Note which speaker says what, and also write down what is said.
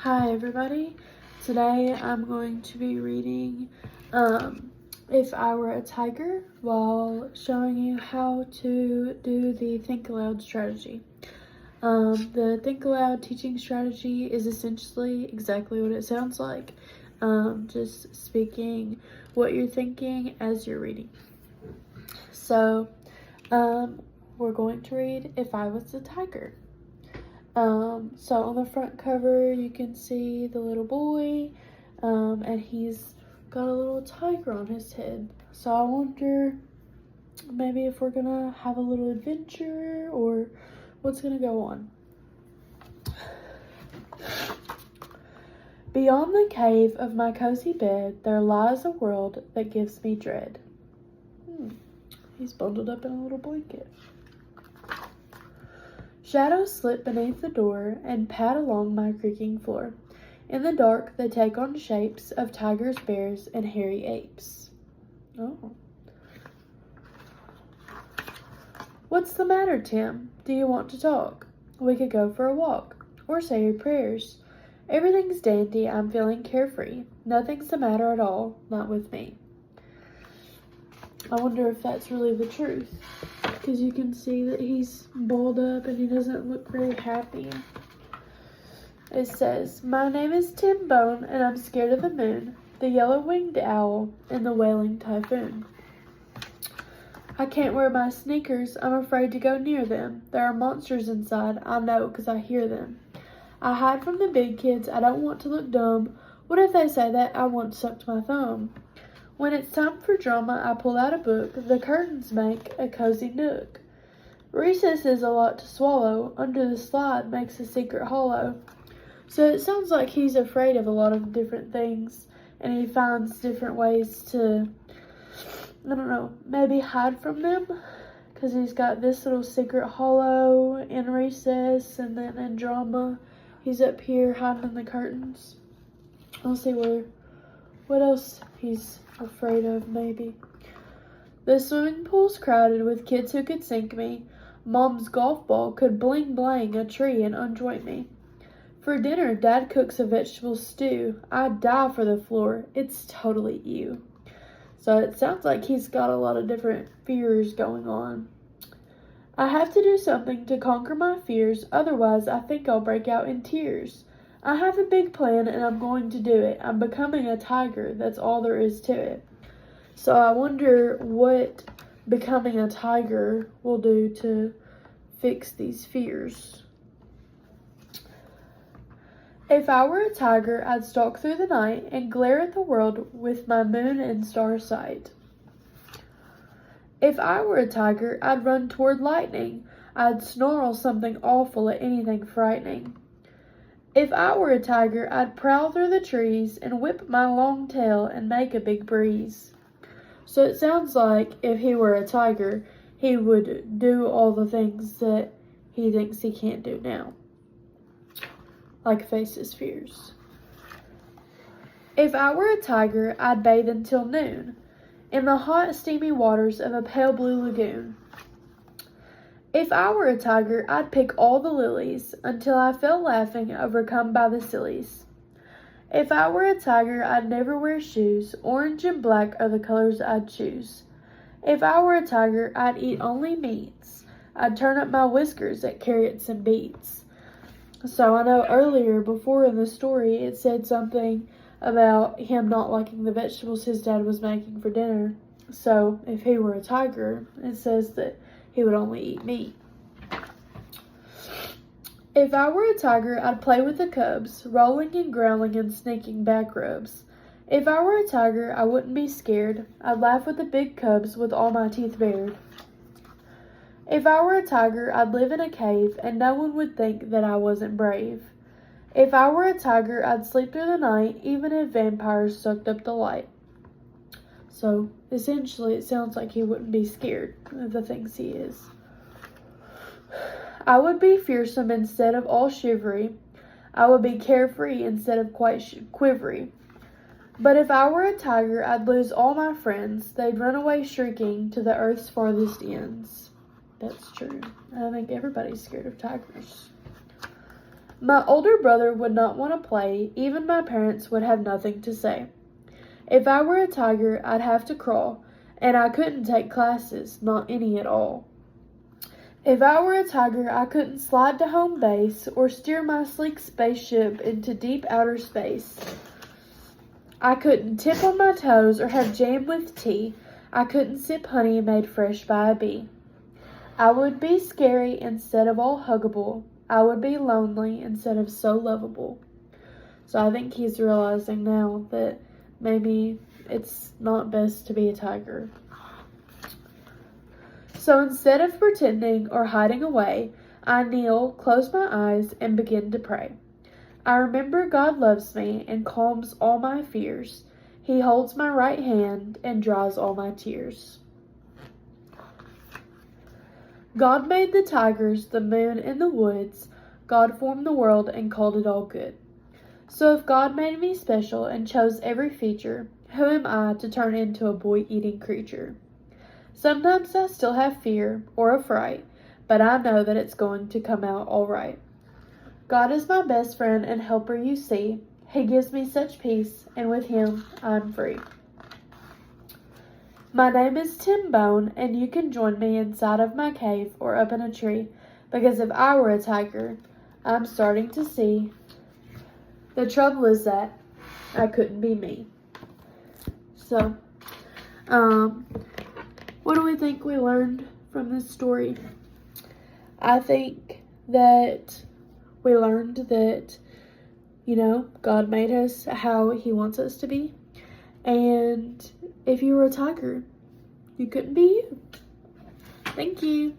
Speaker 1: Hi everybody, today I'm going to be reading If I Were a Tiger while showing you how to do the Think Aloud strategy. The Think Aloud teaching strategy is essentially exactly what it sounds like, just speaking what you're thinking as you're reading. So we're going to read If I Was a Tiger. So on the front cover, you can see the little boy, and he's got a little tiger on his head. So I wonder maybe if we're gonna have a little adventure or what's gonna go on. Beyond the cave of my cozy bed, there lies a world that gives me dread. He's bundled up in a little blanket. Shadows slip beneath the door and pad along my creaking floor. In the dark, they take on shapes of tigers, bears, and hairy apes. Oh. What's the matter, Tim? Do you want to talk? We could go for a walk, or say your prayers. Everything's dandy, I'm feeling carefree. Nothing's the matter at all, not with me. I wonder if that's really the truth. Because you can see that he's balled up and he doesn't look very happy. It says, my name is Tim Bone and I'm scared of the moon, the yellow-winged owl, and the wailing typhoon. I can't wear my sneakers, I'm afraid to go near them. There are monsters inside, I know because I hear them. I hide from the big kids, I don't want to look dumb. What if they say that I once sucked my thumb? When it's time for drama, I pull out a book. The curtains make a cozy nook. Recess is a lot to swallow. Under the slide makes a secret hollow. So it sounds like he's afraid of a lot of different things. And he finds different ways to, I don't know, maybe hide from them. Because he's got this little secret hollow in recess. And then in drama, he's up here hiding in the curtains. I'll see what else he's afraid of, maybe. The swimming pool's crowded with kids who could sink me. Mom's golf ball could bling blang a tree and unjoint me. For dinner, Dad cooks a vegetable stew. I'd die for the floor. It's totally you. So it sounds like he's got a lot of different fears going on. I have to do something to conquer my fears, otherwise I think I'll break out in tears. I have a big plan and I'm going to do it. I'm becoming a tiger. That's all there is to it. So I wonder what becoming a tiger will do to fix these fears. If I were a tiger, I'd stalk through the night and glare at the world with my moon and star sight. If I were a tiger, I'd run toward lightning. I'd snarl something awful at anything frightening. If I were a tiger, I'd prowl through the trees and whip my long tail and make a big breeze. So it sounds like if he were a tiger, he would do all the things that he thinks he can't do now. Like face his fears. If I were a tiger, I'd bathe until noon in the hot, steamy waters of a pale blue lagoon. If I were a tiger, I'd pick all the lilies until I fell laughing, overcome by the sillies. If I were a tiger, I'd never wear shoes. Orange and black are the colors I'd choose. If I were a tiger, I'd eat only meats. I'd turn up my whiskers at carrots and beets. So I know earlier, before in the story, it said something about him not liking the vegetables his dad was making for dinner. So if he were a tiger, it says that he would only eat meat. If I were a tiger, I'd play with the cubs, rolling and growling and sneaking back rubs. If I were a tiger, I wouldn't be scared. I'd laugh with the big cubs with all my teeth bared. If I were a tiger, I'd live in a cave and no one would think that I wasn't brave. If I were a tiger, I'd sleep through the night, even if vampires sucked up the light. So, essentially, it sounds like he wouldn't be scared of the things he is. I would be fearsome instead of all shivery. I would be carefree instead of quite quivery. But if I were a tiger, I'd lose all my friends. They'd run away shrieking to the earth's farthest ends. That's true. I think everybody's scared of tigers. My older brother would not want to play, even my parents would have nothing to say. If I were a tiger, I'd have to crawl, and I couldn't take classes, not any at all. If I were a tiger, I couldn't slide to home base or steer my sleek spaceship into deep outer space. I couldn't tip on my toes or have jam with tea. I couldn't sip honey made fresh by a bee. I would be scary instead of all huggable. I would be lonely instead of so lovable. So I think he's realizing now that maybe it's not best to be a tiger. So instead of pretending or hiding away, I kneel, close my eyes, and begin to pray. I remember God loves me and calms all my fears. He holds my right hand and dries all my tears. God made the tigers, the moon, and the woods. God formed the world and called it all good. So if God made me special and chose every feature, who am I to turn into a boy-eating creature? Sometimes I still have fear or a fright, but I know that it's going to come out all right. God is my best friend and helper, you see. He gives me such peace, and with him I'm free. My name is Tim Bone, and you can join me inside of my cave or up in a tree, because if I were a tiger, I'm starting to see. The trouble is that I couldn't be me. So, what do we think we learned from this story? I think that we learned that, God made us how he wants us to be. And if you were a tiger, you couldn't be you. Thank you.